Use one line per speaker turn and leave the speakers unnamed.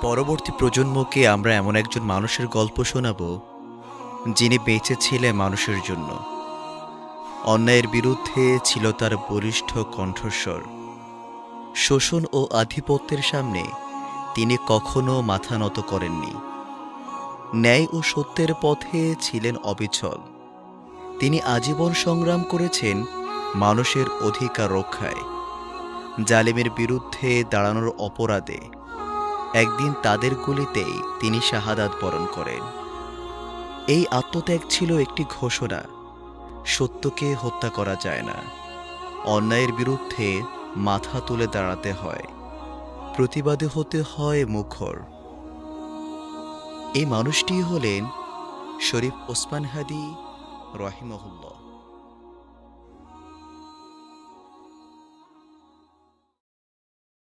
পরবর্তী প্রজন্মকে আমরা এমন একজন মানুষের গল্প শোনাব, যিনি বেঁচে ছিলেন মানুষের জন্য। অন্যায়ের বিরুদ্ধে ছিল তার বলিষ্ঠ কণ্ঠস্বর। শোষণ ও আধিপত্যের সামনে তিনি কখনো মাথা নত করেননি। ন্যায় ও সত্যের পথে ছিলেন অবিচল। তিনি আজীবন সংগ্রাম করেছেন মানুষের অধিকার রক্ষায়। জালিমের বিরুদ্ধে দাঁড়ানোর অপরাধে একদিন তাদের গুলিতেই তিনি শাহাদাত বরণ করেন। এই আত্মত্যাগ ছিল একটি ঘোষণা, সত্যকে হত্যা করা যায় না। অন্যায়ের বিরুদ্ধে মাথা তুলে দাঁড়াতে হয়, প্রতিবাদী হতে হয় মুখর। এই মানুষটি হলেন শরীফ ওসমান হাদি রহিমাহুল্লাহ।